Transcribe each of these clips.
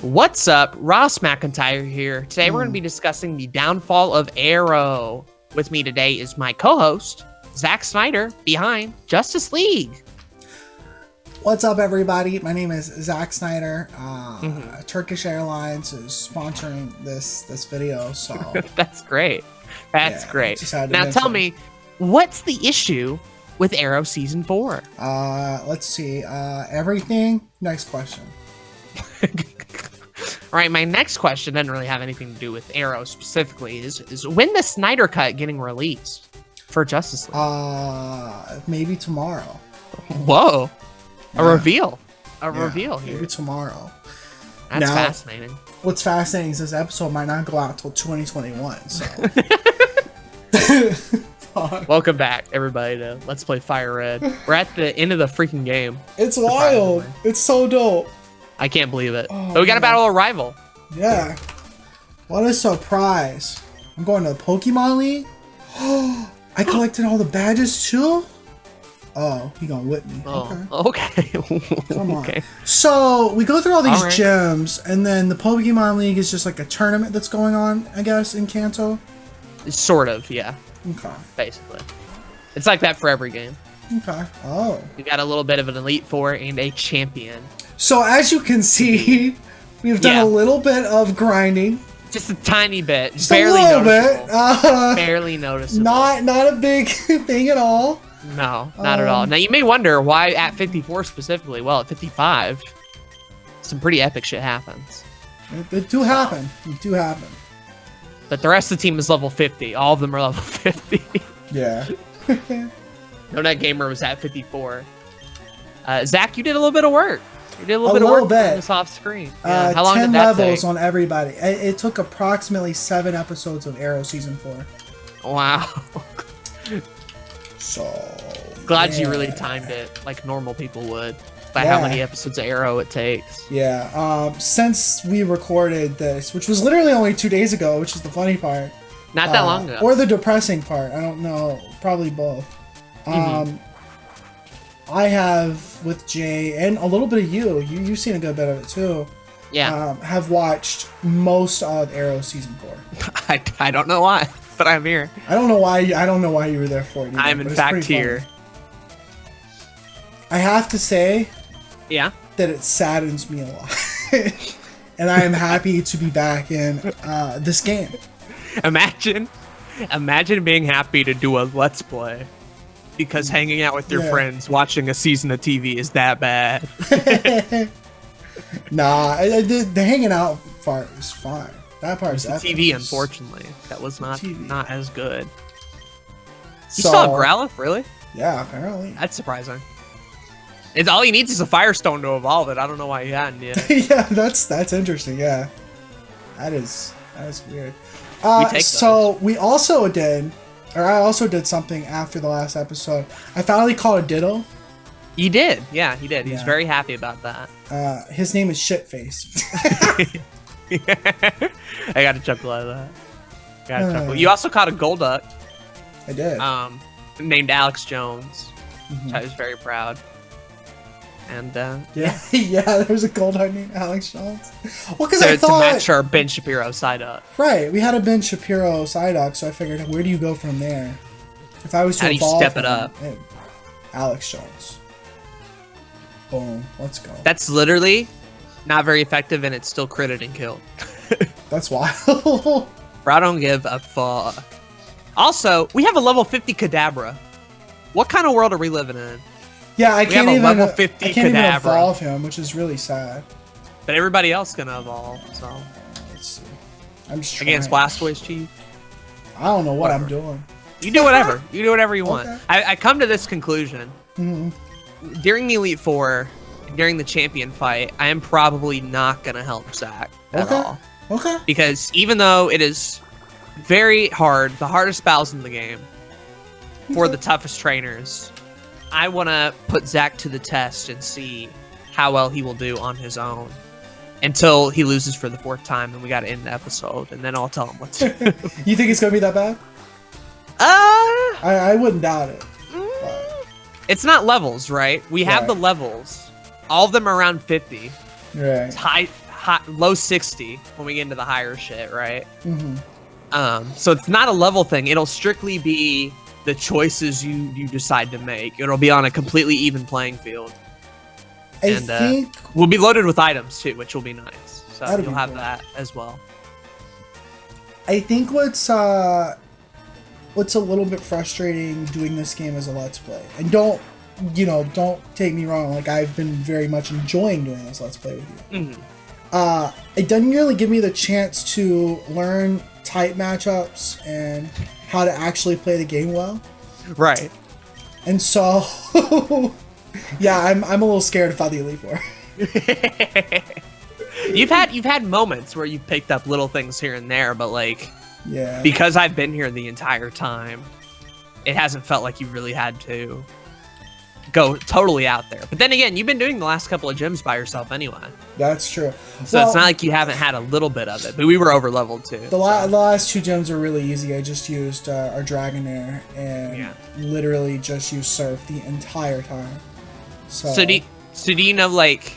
What's up? Ross McIntyre here. Today we're going to be discussing the downfall of Arrow. With me today is my co-host, Zack Snyder, behind Justice League. What's up, everybody? My name is Zack Snyder. Turkish Airlines is sponsoring this video, so That's great. That's great. just had to Now mention. tell me, what's the issue with Arrow Season 4? Let's see. Everything. Next question. All right, my next question doesn't really have anything to do with Arrow specifically. Is when the Snyder Cut getting released for Justice League? Maybe tomorrow. Whoa. A Yeah. reveal. A Yeah, reveal here. Maybe tomorrow. That's Now- fascinating. What's fascinating is this episode might not go out till 2021. So. Fuck. Welcome back, everybody, to Let's Play Fire Red. We're at the end of the freaking game. It's wild. Surprisingly. It's so dope. I can't believe it. Oh, But we got to man. battle a rival. Yeah. What a surprise. I'm going to the Pokemon League. I collected all the badges too? Oh, he gonna whip me. Okay. Come on. Okay. So we go through all these All right. gyms, and then the Pokemon League is just like a tournament that's going on, I guess, in Kanto. Sort of, yeah. Okay. Basically. It's like that for every game. Okay. Oh. We got a little bit of an Elite Four and a champion. So as you can see, we've done Yeah. a little bit of grinding. Just a tiny bit. Just barely a little noticeable. bit. Barely noticeable. Not a big thing at all. No, not at all. Now, you may wonder why at 54 specifically. Well, at 55, some pretty epic shit happens. It do happen. It do happen. But the rest of the team is level 50. All of them are level 50. Yeah. No Net Gamer was at 54. Zach, you did a little bit of work. You did a little bit of little work bit. on this off screen. Yeah. How long 10 did that levels take? on everybody. It took approximately 7 episodes of Arrow Season 4. Wow. So... Glad you yeah. really timed it like normal people would. By Yeah. how many episodes of Arrow it takes. Yeah, since we recorded this, which was literally only 2 days ago, which is the funny part. Not that long ago. Or the depressing part. I don't know. Probably both. I have, with Jay, and a little bit of you've seen a good bit of it too, Yeah. have watched most of Arrow Season 4. I don't know why, but I'm here. I don't know why you were there for it either, I'm in but it's fact pretty here. funny. I have to say Yeah. that it saddens me a lot. And I am happy to be back in this game. Imagine being happy to do a Let's Play because hanging out with your Yeah. friends watching a season of TV is that bad. Nah, the hanging out part is fine. That part's The epic. TV, unfortunately, that was not TV. as good. You So- still have Growlithe, really? Yeah, apparently. That's surprising. It's all he needs is a Firestone to evolve it. I don't know why he hadn't yet. Yeah, that's interesting. Yeah, that is weird. take So we also did, or I also did something after the last episode. I finally caught a Ditto. He did. Yeah, he did. He's Yeah. very happy about that. His name is Shitface. I got to chuckle at that. Gotta chuckle. You also caught a Golduck, I did. named Alex Jones. Mhm. Which I was very proud. And Yeah, yeah. There's a Golduck named Alex Jones. Well, because so I to thought match our Ben Shapiro side up. right, we had a Ben Shapiro Psyduck, so I figured, where do you go from there? If I was to How do you evolve step it him, up? Alex Jones. Boom. Let's go. That's literally not very effective, and it's still critted and killed. That's wild. Bro, I don't give a fuck. Also, we have a level 50 Kadabra. What kind of world are we living in? Yeah, I have can't a even. level 50 I can't even Kadabra. evolve him, which is really sad. But everybody else gonna evolve, so Let's see. I'm just trying. against Blastoise Chief. I don't know what I'm Whatever. doing. You do whatever. You do whatever you want. Okay. I come to this conclusion. Mhm. During the Elite Four, during the champion fight, I am probably not gonna help Zach at Okay. all. Okay. Because even though it is very hard, the hardest battles in the game, for the toughest trainers, I want to put Zach to the test and see how well he will do on his own until he loses for the 4th time and we got to end the episode, and then I'll tell him what to do. You think it's gonna be that bad? I wouldn't doubt it. But, It's not levels, right? We have Right. the levels. All of them are around 50. right. It's high low 60 when we get into the higher shit, right? Mm-hmm. So it's not a level thing. It'll strictly be the choices you decide to make. It'll be on a completely even playing field. I think we'll be loaded with items too, which will be nice. So That'll you'll be have cool. that as well. I think what's a little bit frustrating doing this game as a Let's Play, and don't take me wrong, like I've been very much enjoying doing this Let's Play with you. Mm-hmm. It doesn't really give me the chance to learn type matchups and how to actually play the game well. Right. And so, yeah, I'm a little scared about the Elite Four. You've had moments where you've picked up little things here and there, but like, Yeah. because I've been here the entire time, it hasn't felt like you really had to go totally out there. But then again, you've been doing the last couple of gyms by yourself anyway, That's true. so it's not like you haven't had a little bit of it. But we were over leveled too. The last two gyms were really easy. I just used our Dragonair and literally just used Surf the entire time. So do you know like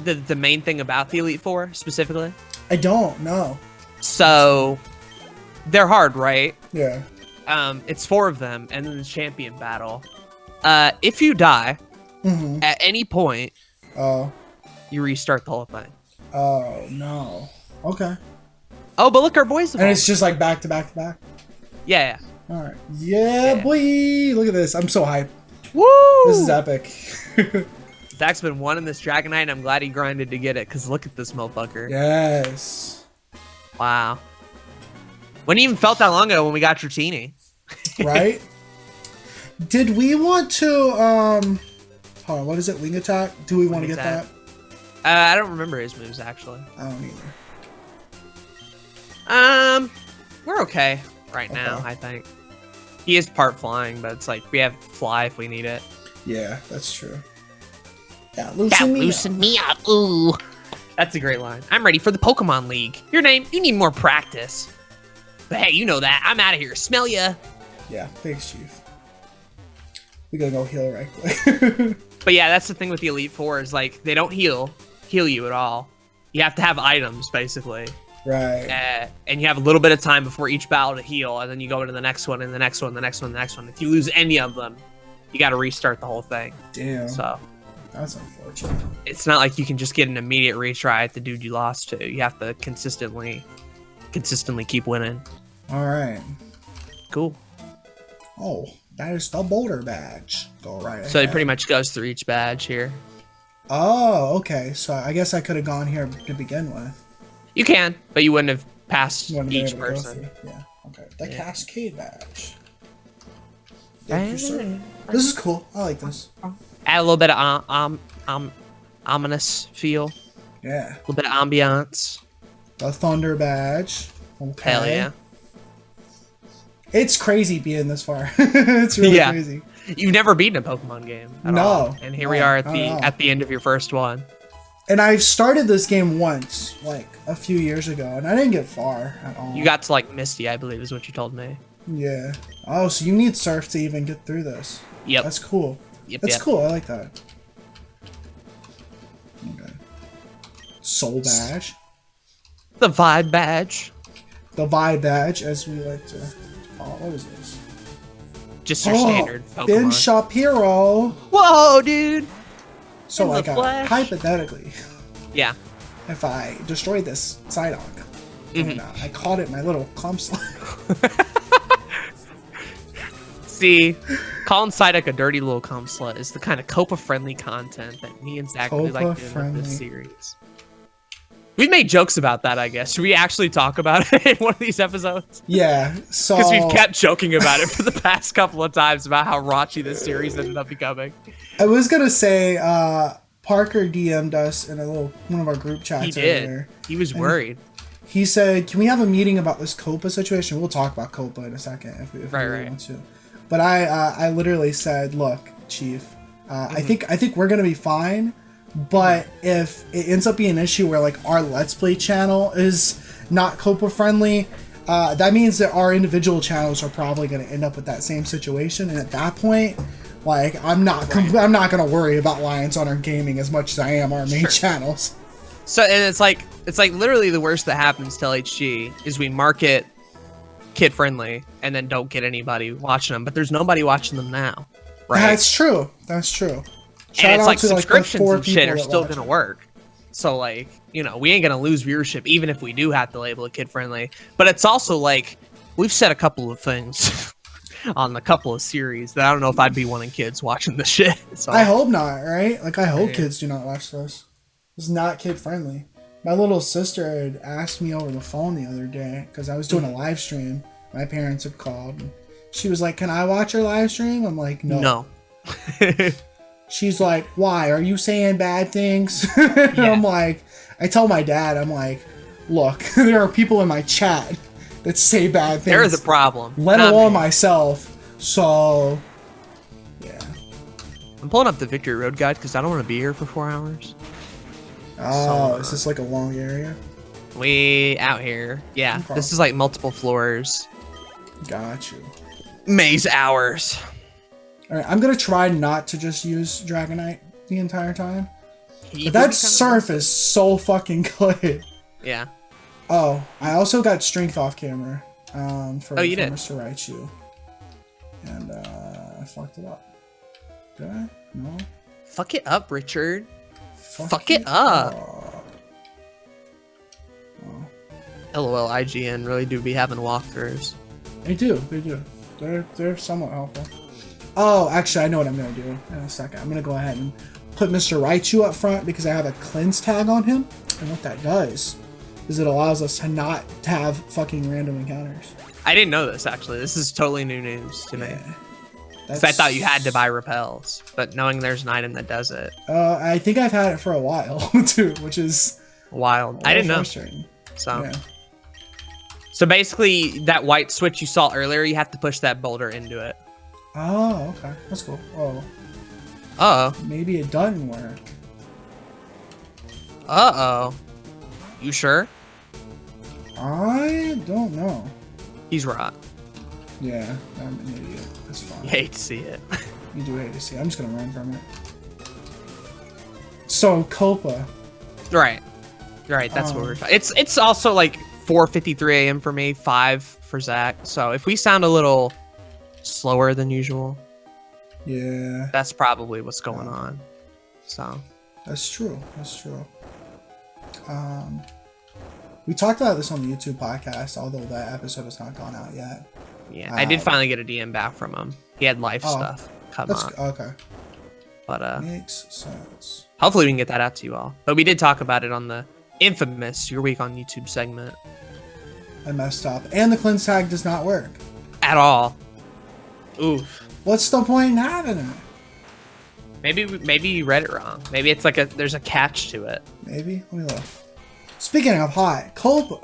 the main thing about the Elite Four specifically? I don't know. So they're hard, right? Yeah. It's 4 of them, and then the champion battle. If you die Mm-hmm. at any point, Oh. you restart the whole thing. Oh no. Okay. Oh, but look, our boys. And it's just like back to back to back. Yeah. All right. Yeah, boy. Look at this. I'm so hyped. Woo! This is epic. Zach's been wanting this Dragonite, and I'm glad he grinded to get it, because look at this motherfucker. Yes. Wow. When even felt that long ago when we got Dratini. Right? Did we want to hold on, what is it? Wing attack? Do we want to Wing get attack. that? I don't remember his moves, actually. I don't either. We're okay right now, Okay. I think. He is part flying, but it's like we have fly if we need it. Yeah, that's true. Yeah, loosen me up. me up. Ooh. That's a great line. I'm ready for the Pokemon League. Your name, you need more practice. But hey, you know that. I'm out of here. Smell ya. Yeah, thanks, Chief. We gotta go heal right quick. But yeah, that's the thing with the Elite Four is like they don't heal you at all. You have to have items basically. Right. And you have a little bit of time before each battle to heal, and then you go into the next one, and the next one, the next one, the next one. If you lose any of them, you got to restart the whole thing. Damn. So That's unfortunate. it's not like you can just get an immediate retry at the dude you lost to. You have to consistently keep winning. All right. Cool. Oh, that is the Boulder badge. Go right So it ahead. pretty much goes through each badge here. Oh, okay. So I guess I could have gone here to begin with. You can, but you wouldn't have passed Wouldn't have been each able to go person. through. Yeah. Okay. The Yeah. Cascade badge. Thank you, sir. This is cool. I like this. Add a little bit of ominous feel, Yeah. a little bit of ambiance. The Thunder badge. Okay. Hell yeah. It's crazy being this far. It's really Yeah. crazy. You've never beaten a Pokemon game at No. all. And here we No, are at not the at all. at the end of your first one. And I've started this game once, like a few years ago, and I didn't get far at all. You got to like Misty, I believe is what you told me. Yeah. Oh, so you need Surf to even get through this. Yep. That's cool. Yep, That's yep. cool. I like that. Okay. Soul badge. The vibe badge. The vibe badge, as we like to call it. What is this? Just your standard Pokemon. Ben Shapiro. Whoa, dude. So In the like flesh. hypothetically, Yeah. if I destroyed this Psyduck Mm-hmm. and I caught it in my little clump slime. See, calling Psyduck a dirty little cum slut is the kind of Copa-friendly content that me and Zach really like doing with Copa-friendly. this series. We've made jokes about that, I guess. Should we actually talk about it in one of these episodes? Yeah, so Because we've kept joking about it for the past couple of times about how raunchy this series ended up becoming. I was gonna say Parker DM'd us in one of our group chats He did. earlier. He was worried. He said, "Can we have a meeting about this Copa situation?" We'll talk about Copa in a second if we really Right. want to. But I literally said, "Look, Chief, I think we're gonna be fine. But if it ends up being an issue where like our Let's Play channel is not Copa friendly, that means that our individual channels are probably gonna end up with that same situation. And at that point, like I'm not gonna worry about Lions on our gaming as much as I am our main channels." So, and it's like, It's like literally the worst that happens to LHG is we market kid friendly and then don't get anybody watching them. But there's nobody watching them now, right? That's true. That's true. Shout And it's out like to, subscriptions the 4 and shit people are that still watch gonna it. work. So like, you know, we ain't gonna lose viewership even if we do have to label it kid friendly. But it's also like we've said a couple of things on a couple of series that I don't know if I'd be wanting kids watching this shit. So I hope not, right? Like, I hope Yeah. kids do not watch this. It's not kid friendly. My little sister had asked me over the phone the other day because I was doing a live stream. My parents had called. And she was like, "Can I watch your live stream?" I'm like, "No." She's like, "Why? Are you saying bad things?" And Yeah. I'm like, I tell my dad, I'm like, "Look, there are people in my chat that say bad things. There is a problem. Let Not alone me. myself." So, yeah. I'm pulling up the Victory Road guide because I don't want to be here for 4 hours. Oh, is this like a long area? We out here. Yeah, Okay. this is like multiple floors. Got you. Maze hours. All right, I'm gonna try not to just use Dragonite the entire time. He But that would be surf is so fucking good. Yeah. Oh, I also got strength off camera. For, Oh, you for did? Mr. Raichu. And I fucked it up. Did I? No. Fuck it up, Richard. Fuck it up. Oh. LOL, IGN really do be having walkthroughs. They do. They do. They're somewhat helpful. Oh, actually, I know what I'm gonna do in a second. I'm gonna go ahead and put Mr. Raichu up front because I have a cleanse tag on him, and what that does is it allows us to not have fucking random encounters. I didn't know this, actually. This is totally new news to me. Yeah. 'Cause I thought you had to buy repels, but knowing there's an item that does it, I think I've had it for a while too, which is wild. a I didn't little know. frustrating. So, Yeah. so basically, that white switch you saw earlier, you have to push that boulder into it. Oh, okay, that's cool. Oh, Uh maybe it doesn't work. oh. You sure? I don't know. He's right. Yeah, I'm an idiot. That's You fine. hate to see it. You do hate to see it. I'm just gonna run from it. So Copa. Right. Right, that's what we're talking. It's also like 4:53 a.m. for me, 5 for Zach. So if we sound a little slower than usual, Yeah, that's probably what's going on. So that's true. That's true. We talked about this on the YouTube podcast, although that episode has not gone out yet. yeah, I did finally get a DM back from him. He had life stuff come That's up, okay. but Makes sense. hopefully we can get that out to you all. But we did talk about it on the infamous Your Week on YouTube segment. I messed up, and the cleanse tag does not work. At all. Oof. What's the point in having it? Maybe you read it wrong. Maybe it's like there's a catch to it. Maybe. Let me look. Speaking of hot, Copa.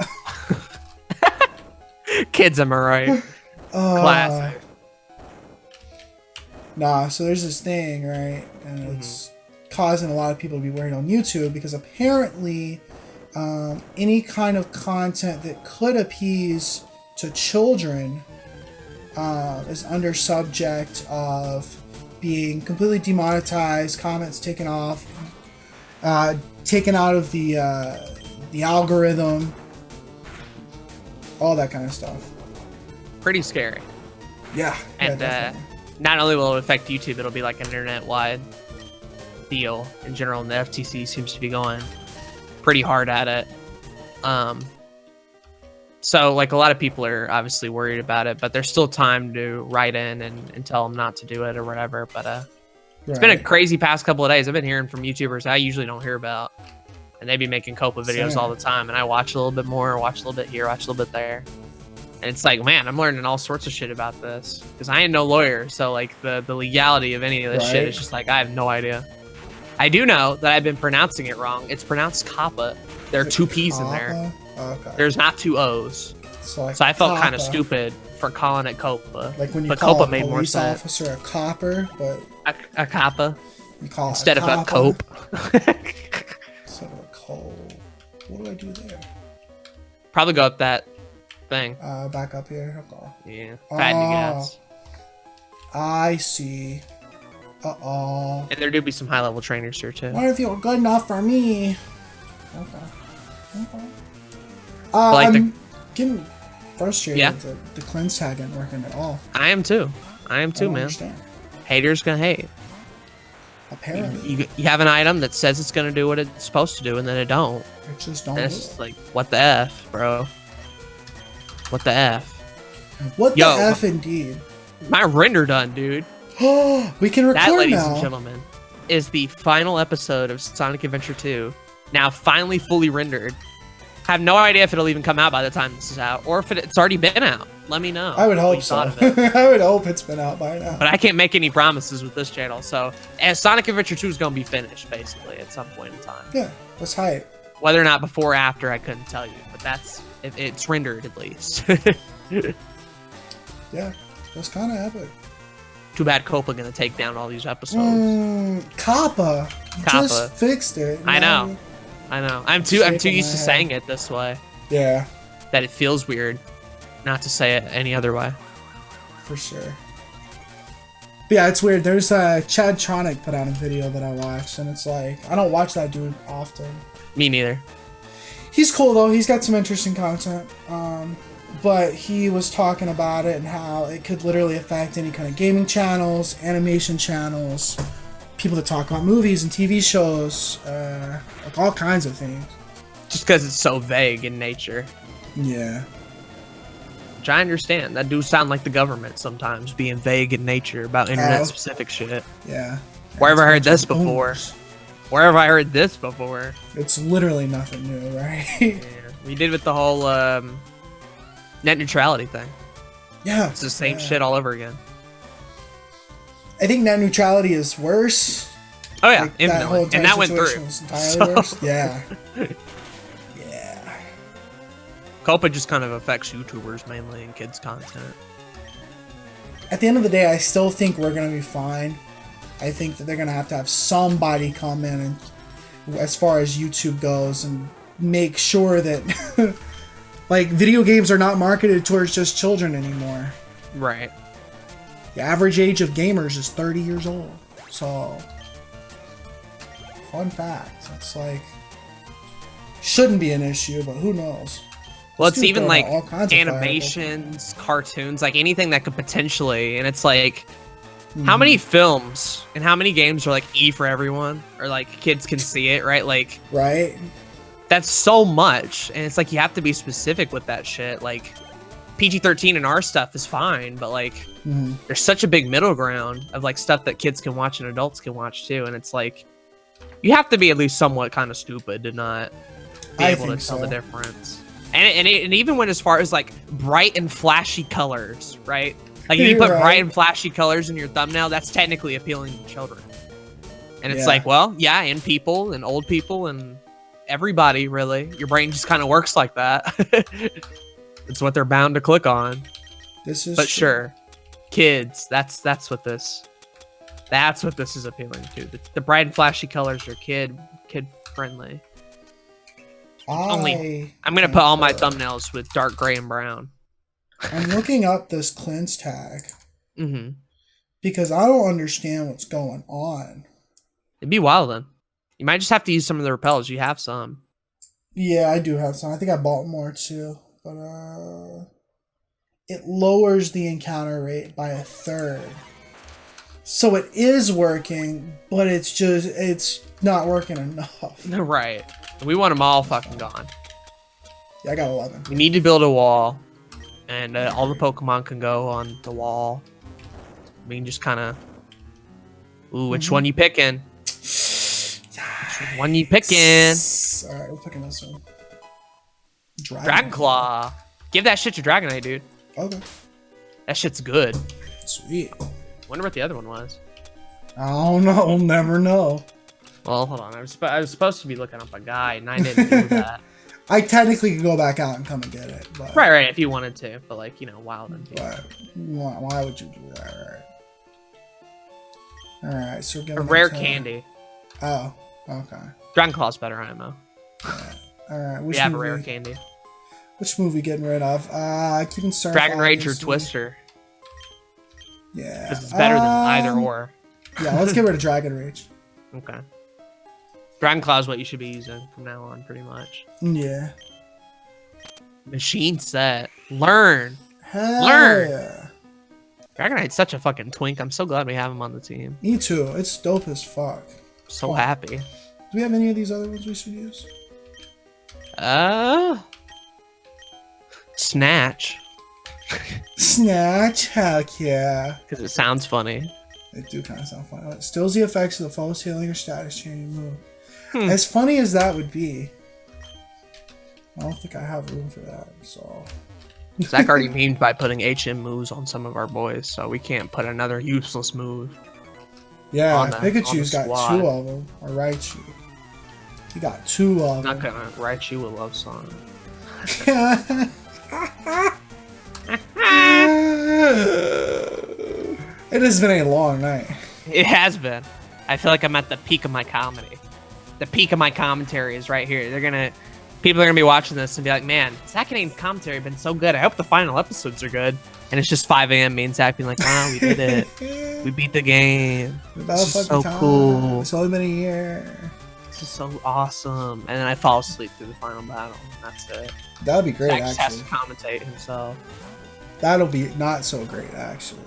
Kids, am I right? Classic. Nah, so there's this thing, right? And it's causing a lot of people to be worried on YouTube because apparently any kind of content that could appease to children is under subject of being completely demonetized, comments taken off, taken out of the algorithm, all that kind of stuff. Pretty scary. Yeah. And definitely. not only will it affect YouTube, it'll be like an internet-wide deal in general, and the FTC seems to be going pretty hard at it. So like a lot of people are obviously worried about it, but there's still time to write in and tell them not to do it or whatever. But it's been a crazy past couple of days. I've been hearing from YouTubers I usually don't hear about, and they be making Copa videos all the time, and I watch a little bit more, watch a little bit here, watch a little bit there. And it's like, man, I'm learning all sorts of shit about this because I ain't no lawyer. So like the legality of any of this shit is just like, I have no idea. I do know that I've been pronouncing it wrong. It's pronounced Kappa. There are 2 P's in there. Okay. There's not 2 O's. So I felt kind of Kappa. stupid for calling it Copa. Like when you but call Copa a made more police sense. officer a copper, but A Kappa you call instead it of a copper cope. instead of a coal. What do I do there? Probably go up that thing. Back up here. Okay. Yeah, fat gas. I see. Uh-oh. And there do be some high level trainers here too. What if you're good enough for me? Okay. Okay. like I'm getting frustrated Yeah. that the cleanse tag isn't working at all. I am too. I don't Man. understand. Haters gonna hate. Apparently, You have an item that says it's gonna do what it's supposed to do, and then it don't. it just don't And do it's just it. like, what the f, bro? What the f? What Yo. the F indeed? My render done, dude. We can record That, ladies now. and gentlemen, is the final episode of Sonic Adventure 2. Now finally fully rendered. Have no idea if it'll even come out by the time this is out, or if it's already been out. Let me know. I would what hope you so. thought of it. I would hope it's been out by now. But I can't make any promises with this channel. So, Sonic Adventure 2 is going to be finished, basically, at some point in time. Yeah, that's hype. Whether or not before or after, I couldn't tell you. But it's rendered, at least. Yeah, that's kind of epic. Too bad Copa going to take down all these episodes. Kappa. You Kappa. just fixed it. I Now know. I'm too shaking used my to head. saying it this way Yeah, that it feels weird not to say it any other way. for sure. But yeah, it's weird. There's Chad Tronic put out a video that I watched, and it's like, I don't watch that dude often. Me neither. He's cool though. He's got some interesting content. But he was talking about it and how it could literally affect any kind of gaming channels, animation channels, people that talk about movies and TV shows, like all kinds of things. Just because it's so vague in nature. Yeah. Which I understand. That do sound like the government sometimes, being vague in nature about internet-specific shit. Yeah. Where have I heard It's this before? owners. Where have I heard this before? It's literally nothing new, right? Yeah. We did with the whole net neutrality thing. Yeah. It's the same shit all over again. I think net neutrality is worse. Oh yeah, Like, that whole infinitely. entire And that went situation through. was entirely worse. Yeah. Yeah. Copa just kind of affects YouTubers mainly and kids' content. At the end of the day, I still think we're going to be fine. I think that they're going to have somebody come in and, as far as YouTube goes, and make sure that like video games are not marketed towards just children anymore. Right. The average age of gamers is 30 years old. So, fun fact. It's like, shouldn't be an issue, but who knows? Well, This it's dude even throwing like all kinds of animations, cartoons, like anything that could potentially, and it's like, how many films and how many games are like E for everyone, or like kids can see it, right? Like, Right? that's so much, and it's like you have to be specific with that shit. Like, PG-13 and R stuff is fine, but like, there's such a big middle ground of like stuff that kids can watch and adults can watch too, and it's like, you have to be at least somewhat kind of stupid to not be able to tell the difference. And even went as far as like bright and flashy colors, right? Like if you put bright and flashy colors in your thumbnail, that's technically appealing to children. And it's like, well, yeah, and people and old people and everybody, really. Your brain just kind of works like that. It's what they're bound to click on. This is But sure, kids, that's what this is appealing to. The bright and flashy colors are kid friendly. I'm gonna put all my thumbnails with dark gray and brown. I'm looking up this cleanse tag Mm-hmm. because I don't understand what's going on. It'd be wild then. You might just have to use some of the repels. You have some. Yeah, I do have some. I think I bought more too. But it lowers the encounter rate by 1/3. So it is working, but it's not working enough. Right. We want them all fucking gone. Yeah, I got 11. We need to build a wall, and all the Pokemon can go on the wall. We can just kind of... Ooh, which one you picking? Which one you picking? Alright, we're picking this one. Dragon Claw. Give that shit to Dragonite, dude. Okay. That shit's good. Sweet. Wonder what the other one was. I don't know. We'll never know. Well, hold on. I was supposed to be looking up a guide, and I didn't do that. I technically could go back out and come and get it. But, Right, if you wanted to. But, like, you know, wild and But why would you do that? Alright, so we're a getting rare into- candy. Oh, okay. Dragon Claw's better IMO. Yeah. Alright, We have a rare candy. Which move we getting rid of? Keeping Surf. Dragon Rage or obviously. Twister. Yeah. Because it's better than either or. Yeah, let's get rid of Dragon Rage. Okay. Dragon Claw is what you should be using from now on, pretty much. Yeah. Machine set. Learn. Hell Learn. yeah. Dragonite's such a fucking twink. I'm so glad we have him on the team. Me too. It's dope as fuck. So happy. Do we have any of these other ones we should use? Snatch. Snatch? Heck yeah. Because it sounds funny. They do kind of sound funny. It stills the effects of the foe's healing or status changing move. As funny as that would be, I don't think I have room for that, so... Zach already memed by putting HM moves on some of our boys, so we can't put another useless move. Yeah, on Pikachu's the got squad. 2 of them. Or Raichu. He got 2 of I'm them. not gonna write you a love song. It has been a long night. It has been. I feel like I'm at the peak of my comedy. The peak of my commentary is right here. People are gonna be watching this and be like, man, Zach and Aim's commentary has been so good. I hope the final episodes are good. And it's just 5 a.m. me and Zach being like, wow, we did it. We beat the game. This is so cool. It's only been a year. This is so awesome. And then I fall asleep through the final battle. And that's it. That would be great, Zach just has actually. to commentate himself. That'll be not so great, actually.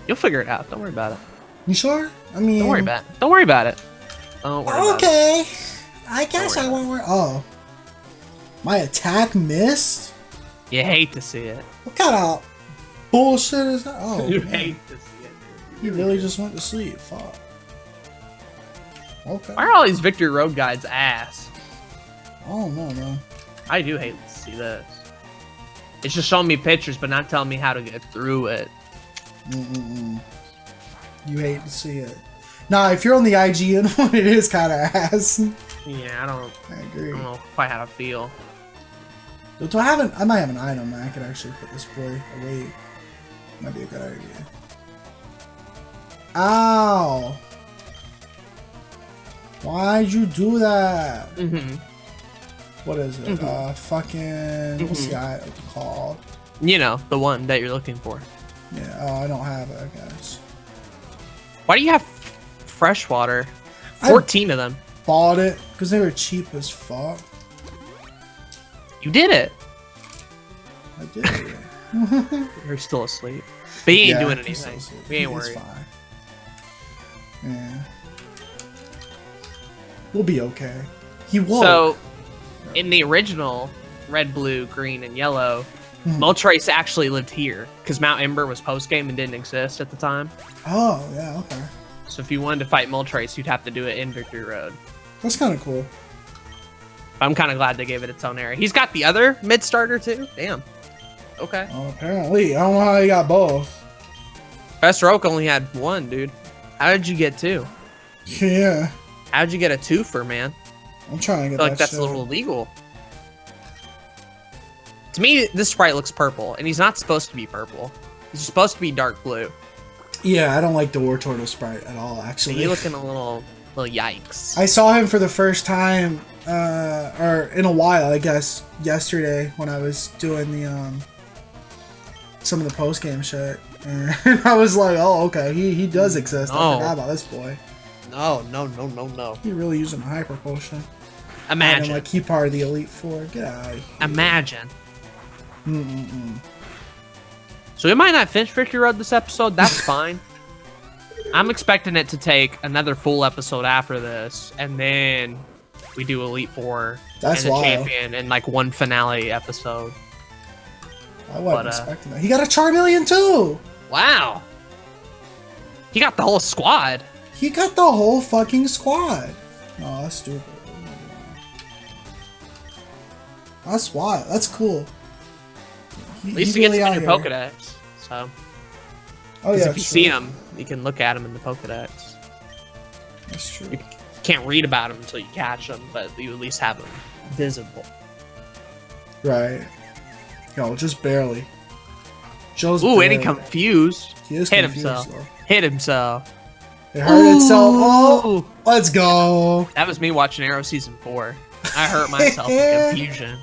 You'll figure it out. Don't worry about it. You sure? I mean... Don't worry about it. Don't worry about it. Don't worry about it. Okay. I guess I won't worry. Oh. My attack missed? You hate to see it. What kind of bullshit is that? Oh, You man. hate to see it. He really just went to sleep. Fuck. Okay. Why are all these Victory Road guides ass? Oh, no, man. I do hate to see this. It's just showing me pictures, but not telling me how to get through it. Mm-mm-mm. You hate to see it. Nah, if you're on the IGN one, it is kind of ass. Yeah, I agree. I don't know quite how to feel. Do I might have an item that I could actually put this boy away. Might be a good idea. Ow! Why'd you do that? Mm-hmm. What is it? Fucking... What's the item called? You know, the one that you're looking for. Yeah, oh, I don't have it, I guess. Why do you have fresh water? 14 of them. Bought it because they were cheap as fuck. You did it. I did it. You're still asleep. But he ain't doing he's anything. so sweet. We ain't It's worried. fine. Yeah. We'll be okay. He woke. So, in the original red, blue, green, and yellow, Moltres actually lived here because Mount Ember was post-game and didn't exist at the time. Oh, yeah, okay. So if you wanted to fight Moltres, you'd have to do it in Victory Road. That's kind of cool. I'm kind of glad they gave it its own area. He's got the other mid-starter too? Damn. Okay. Oh, apparently. I don't know how he got both. Professor Oak only had one, dude. How did you get 2? Yeah. How'd you get a 2-fer, man? I'm trying to I get feel like that that's shit. a little illegal. To me, this sprite looks purple, and he's not supposed to be purple. He's supposed to be dark blue. Yeah, I don't like the War Turtle sprite at all, actually. He's looking a little yikes. I saw him for the first time, or in a while, I guess, yesterday when I was doing the, some of the post-game shit. And I was like, oh, okay, he does exist. I forgot about this boy. No. He really using a hyper potion. Imagine. And, like, he part of the Elite Four. Get out of here. Imagine. Mm-mm-mm. So we might not finish Victory Road this episode. That's fine. I'm expecting it to take another full episode after this, and then we do Elite Four That's and the wild. champion in like one finale episode. I wasn't expecting that. He got a Charmeleon too! Wow. He got the whole squad. He got the whole fucking squad. Oh, that's stupid. That's wild. That's cool. At least he gets him in your Pokedex. So, oh yeah, if you see him, you can look at him in the Pokedex. That's true. You can't read about him until you catch him, but you at least have him visible. Right. Yo, just barely. Just Ooh, barely. and he confused. He is Hit confused, himself. though. Hit himself. It hurt itself. Oh, Ooh. let's go. That was me watching Arrow Season 4. I hurt myself in confusion.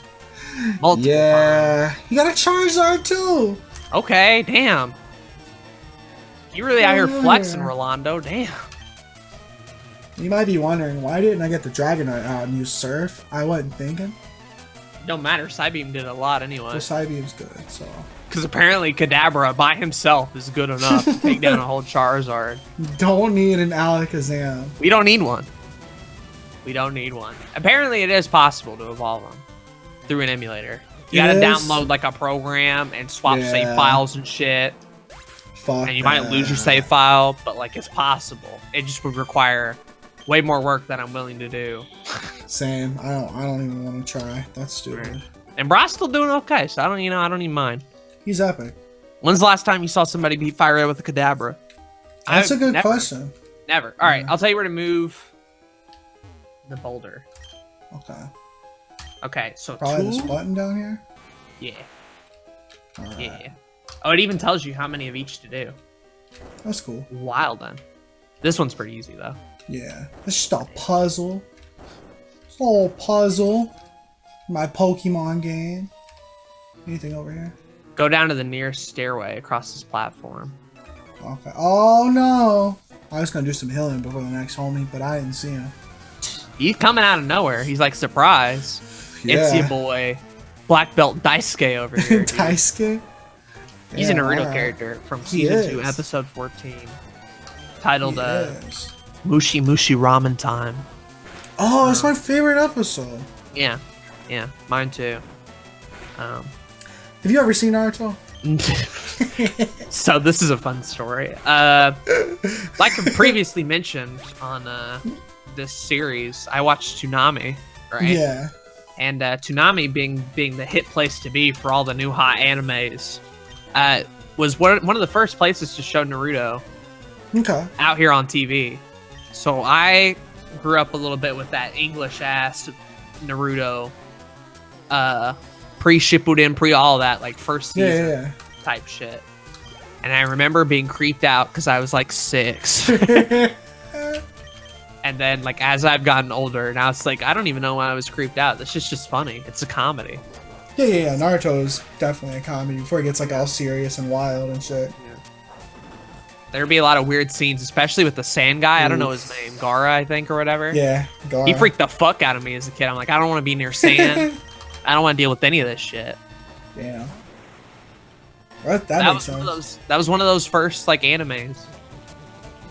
Multiple Yeah. He got a Charizard too. times. Okay, damn. You really out here flexing, Rolando. Damn. You might be wondering, why didn't I get the Dragonite out and use Surf? I wasn't thinking. Don't matter. Psybeam did a lot anyway. Well, Psybeam's good, so. Because apparently Kadabra by himself is good enough to take down a whole Charizard. Don't need an Alakazam. We don't need one. We don't need one. Apparently it is possible to evolve them through an emulator. You gotta download like a program and swap save files and shit. Fuck and you might lose your save file, but like it's possible. It just would require way more work than I'm willing to do. Same. I don't even want to try. That's stupid. Right. And Brock's still doing okay, so I don't even mind. He's epic. When's the last time you saw somebody beat Fire Red with a Kadabra? That's a good question. Never. All right, I'll tell you where to move the boulder. Okay. Okay, so probably this button down here? Yeah. Right. Yeah. Oh, it even tells you how many of each to do. That's cool. Wild, then. This one's pretty easy, though. Yeah. It's just a puzzle. It's a little puzzle. My Pokemon game. Anything over here? Go down to the nearest stairway across this platform. Okay. Oh, no. I was going to do some healing before the next homie, but I didn't see him. He's coming out of nowhere. He's like, surprise. Yeah. It's your boy, Black Belt Daisuke over here. Daisuke? He's a Naruto character from Season 2, Episode 14. Titled Mushi Mushi Ramen Time. Oh, it's my favorite episode. Yeah. Yeah, mine too. Have you ever seen Naruto? So this is a fun story. Like I previously mentioned on this series, I watched Toonami, right? Yeah. And Toonami being the hit place to be for all the new hot animes, was one of the first places to show Naruto. Okay. Out here on TV. So I grew up a little bit with that English ass Naruto, pre-Shippuden, pre all that, like first season type shit. And I remember being creeped out because I was like 6. And then like as I've gotten older, now it's like I don't even know when I was creeped out. This shit's just funny. It's a comedy. Yeah. Naruto is definitely a comedy before it gets like all serious and wild and shit. There'd be a lot of weird scenes, especially with the sand guy. I don't know his name, Gaara, I think, or whatever. Yeah, Gaara. He freaked the fuck out of me as a kid. I'm like, I don't want to be near sand. I don't want to deal with any of this shit. Damn. That makes sense. That was one of those first like animes.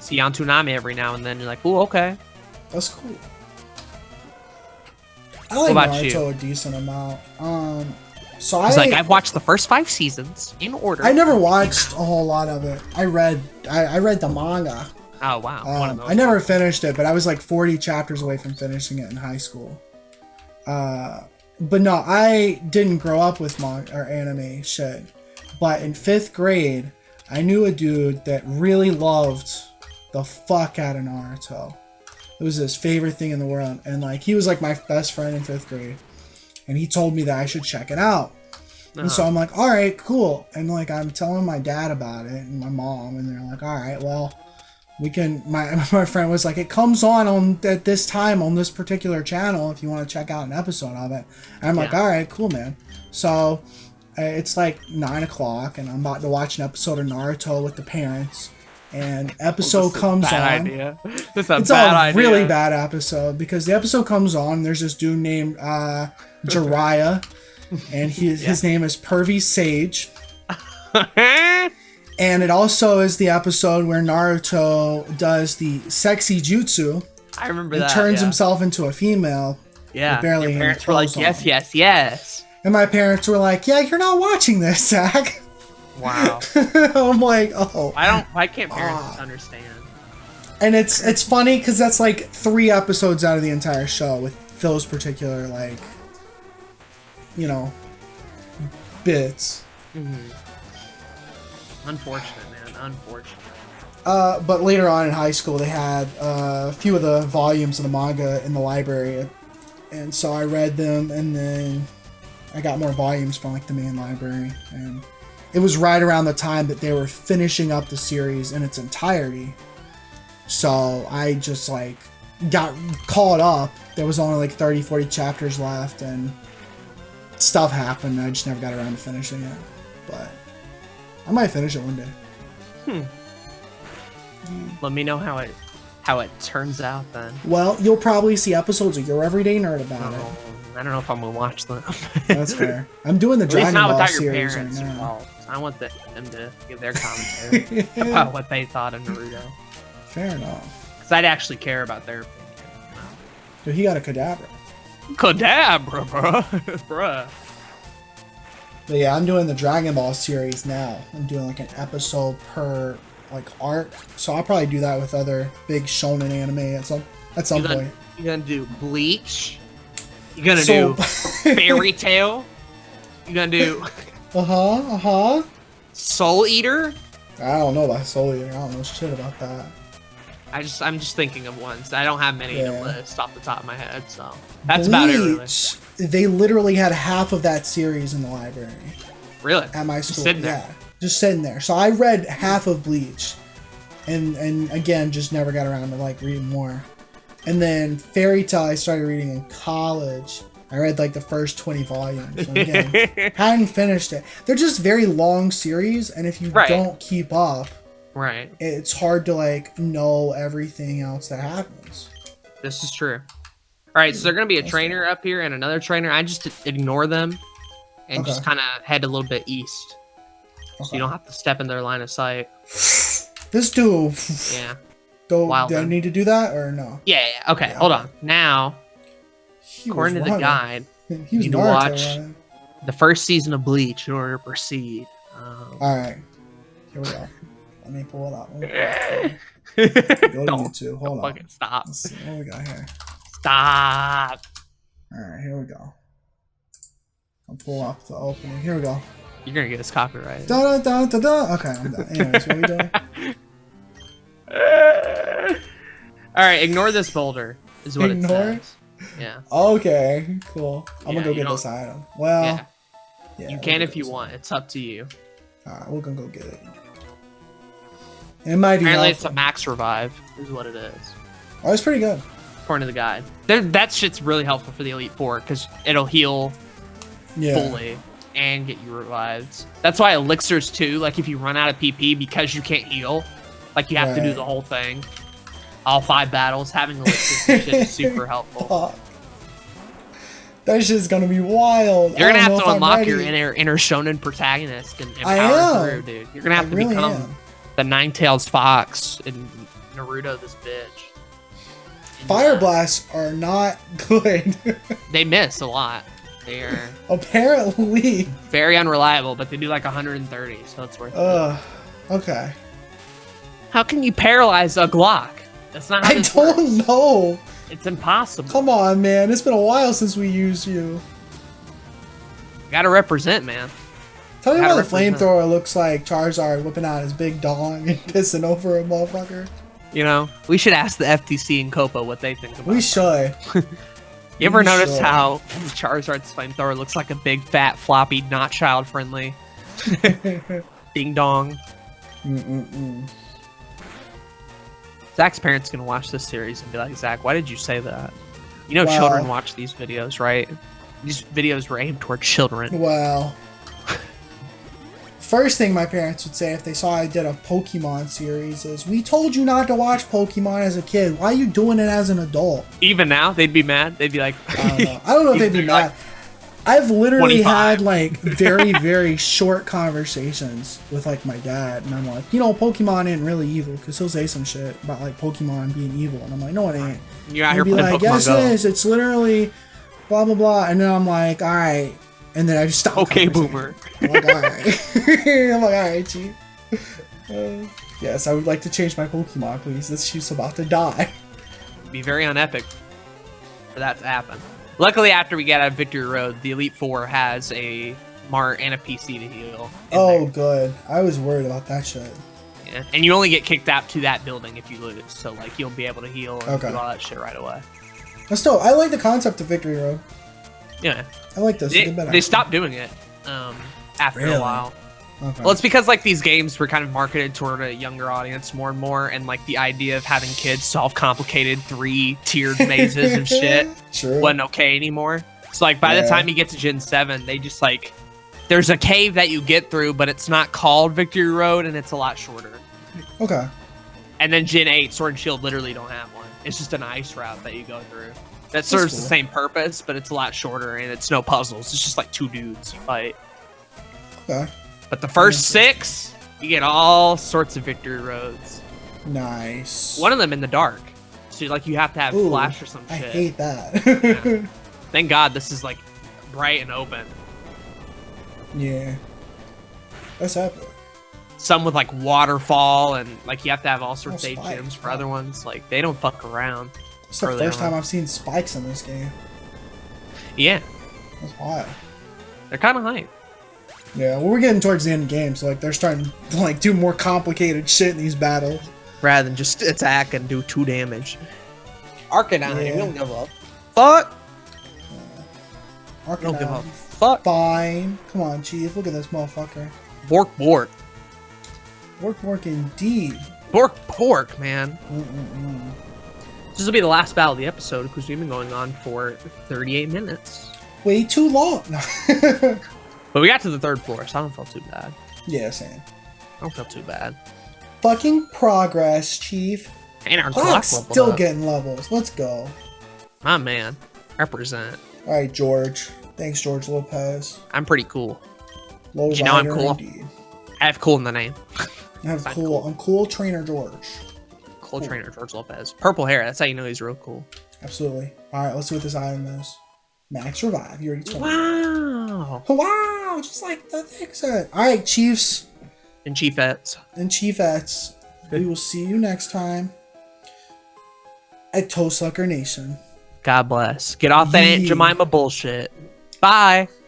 See on Toonami every now and then. You're like, ooh, okay. That's cool. I like Naruto a decent amount. So I've watched the first 5 seasons in order. I never watched a whole lot of it. I read the manga. Oh wow! I never finished it, but I was like 40 chapters away from finishing it in high school. But no, I didn't grow up with manga or anime shit. But in 5th grade, I knew a dude that really loved the fuck out of Naruto. It was his favorite thing in the world, and like he was like my best friend in 5th grade. And he told me that I should check it out. And so I'm like, all right, cool. And like, I'm telling my dad about it and my mom, and they're like, all right, well, we can, my friend was like, it comes on at this time on this particular channel if you want to check out an episode of it. And I'm like, all right, cool, man. So it's like 9 o'clock and I'm about to watch an episode of Naruto with the parents. And episode comes on. Idea. It's a really bad episode because the episode comes on. There's this dude named Jiraiya, and his name is Pervy Sage. And it also is the episode where Naruto does the sexy jutsu. I remember and that. turns himself into a female. Yeah. Barely. Your parents were like, yes. And my parents were like, yeah, you're not watching this, Zach. Wow. I'm like, oh. Why can't parents understand? And it's funny because that's like 3 episodes out of the entire show with those particular, like, you know, bits. Unfortunate, man. Unfortunate. But later on in high school, they had a few of the volumes of the manga in the library. And so I read them, and then I got more volumes from like the main library. And it was right around the time that they were finishing up the series in its entirety. So I just like got caught up. There was only like 30, 40 chapters left and stuff happened. I just never got around to finishing it. But I might finish it one day. Let me know how how it turns out then. Well, you'll probably see episodes of Your Everyday Nerd about it. I don't know if I'm gonna watch them. That's fair. I'm doing the At least Dragon not Ball without your series right parents now. involved. I want them to give their commentary about what they thought of Naruto. Fair enough. Because I'd actually care about their opinion. Dude, he got a Kadabra. Kadabra, bruh. But yeah, I'm doing the Dragon Ball series now. I'm doing like an episode per like arc. So I'll probably do that with other big shonen anime at some point. You're gonna do Bleach. You're gonna do Fairy Tail. You're gonna do Soul Eater. I don't know about Soul Eater. I don't know shit about that. I'm just thinking of ones. I don't have many to list off the top of my head, so Bleach, that's about it. Really. They literally had half of that series in the library. Really? At my school. Just sitting there. Yeah, just sitting there. So I read half of Bleach, and again, just never got around to like reading more. And then Fairy Tail, I started reading in college. I read like the first 20 volumes. And again, hadn't finished it. They're just very long series, and if you don't keep up, it's hard to like know everything else that happens. This is true. All right, so they're gonna be a trainer up here and another trainer. I just ignore them and just kind of head a little bit east, so you don't have to step in their line of sight. This dude. Yeah. Do I need to do that or no? Yeah. Okay. Hold on. Now, according to the guide, you need to watch the first season of Bleach in order to proceed. All right. Here we go. Let me pull it up. Go to YouTube. Hold on. Fucking stop. Let's see what we got here. Stop. All right, here we go. I'll pull up the opening. Here we go. You're gonna get us copyrighted. Da, da, da, da, da. Okay, I'm done. Anyways, what are we doing? All right, ignore this boulder. Is what it says. Yeah. Okay, cool. I'm gonna go get this item. Well, yeah, you can if you want. It's up to you. All right, we're gonna go get it. It might be. Apparently, it's a max revive. Is what it is. Oh, it's pretty good. According to the guide, that shit's really helpful for the Elite Four because it'll heal fully and get you revived. That's why elixirs too. Like if you run out of PP because you can't heal, like you have to do the whole thing. All 5 battles, having elixirs and shit is super helpful. That shit's gonna be wild. You're gonna have to unlock your inner shonen protagonist and power through, dude. You're gonna have to become the Nine-Tails Fox in Naruto, this bitch. Fire blasts are not good. They miss a lot. They are apparently very unreliable, but they do like 130, so it's worth it. Okay. How can you paralyze a Glock? That's not how this works. I don't know. It's impossible. Come on, man. It's been a while since we used you. You gotta represent, man. Tell me why the flamethrower looks like Charizard whipping out his big dong and pissing over a motherfucker. You know, we should ask the FTC and Copa what they think about it. We should. You ever notice how Charizard's flamethrower looks like a big, fat, floppy, not child-friendly ding dong? Zach's parents gonna watch this series and be like, Zach, why did you say that? You know, children watch these videos, right? These videos were aimed toward children. Well, first thing my parents would say if they saw I did a Pokemon series is, we told you not to watch Pokemon as a kid. Why are you doing it as an adult? Even now, they'd be mad. They'd be like, I don't know if they'd be mad. I've literally had like very, very short conversations with like my dad, and I'm like, you know, Pokemon ain't really evil, because he'll say some shit about like Pokemon being evil, and I'm like, no, it ain't. You're out here playing like, Pokemon yes, Go. it is. It's literally blah blah blah, and then I'm like, all right, and then I just stop. Okay, boomer. I'm like, all right. I'm like, all right, chief. Yes, I would like to change my Pokemon, please. This chief's about to die. It'd be very unepic for that to happen. Luckily, after we get out of Victory Road, the Elite Four has a Mart and a PC to heal. Oh, good. I was worried about that shit. Yeah. And you only get kicked out to that building if you lose, so like you'll be able to heal and do all that shit right away. That's dope. I like the concept of Victory Road. Yeah. I like this. They stopped doing it after a while. Okay. Well, it's because like these games were kind of marketed toward a younger audience more and more, and like the idea of having kids solve complicated 3-tiered mazes and shit wasn't okay anymore. So like by the time you get to Gen 7, they just like, there's a cave that you get through, but it's not called Victory Road, and it's a lot shorter. Okay. And then Gen 8, Sword and Shield literally don't have one. It's just an ice route that you go through. That serves the same purpose, but it's a lot shorter, and it's no puzzles. It's just like 2 dudes fight. Okay. But the first 6, you get all sorts of victory roads. Nice. One of them in the dark. So like you have to have flash or some shit. I hate that. Yeah. Thank God this is like bright and open. Yeah. That's epic. Some with like waterfall and like you have to have all sorts of spikes, gems for other ones. Like they don't fuck around. It's the first time I've seen spikes in this game. Yeah. That's wild. They're kind of hype. Yeah, well, we're getting towards the end of the game, so like they're starting to like do more complicated shit in these battles. Rather than just attack and do 2 damage. Arcanine, Yeah. we don't give a fuck. Arcanine, Don't give a fuck. fine. Come on, Chief. Look at this motherfucker. Bork. Work indeed. Bork, man. This will be the last battle of the episode because we've been going on for 38 minutes. Way too long. No. But we got to the 3rd floor, so I don't feel too bad. Yeah, same. I don't feel too bad. Fucking progress, Chief. And our Clock's clock leveled still up. getting levels. Let's go. My man. Represent. All right, George. Thanks, George Lopez. I'm pretty cool. Low You know I'm rider cool. indeed. I have cool in the name. I'm cool. I'm cool, Trainer George. Cool trainer George Lopez. Purple hair. That's how you know he's real cool. Absolutely. All right, let's see what this item is. Max revive. You already told me. Wow. Wow, just like the thing said. All right, Chiefs And Chiefettes. and Chiefettes. We will see you next time at Toe Sucker Nation. God bless. Get off that Aunt Yeah. Jemima bullshit. Bye.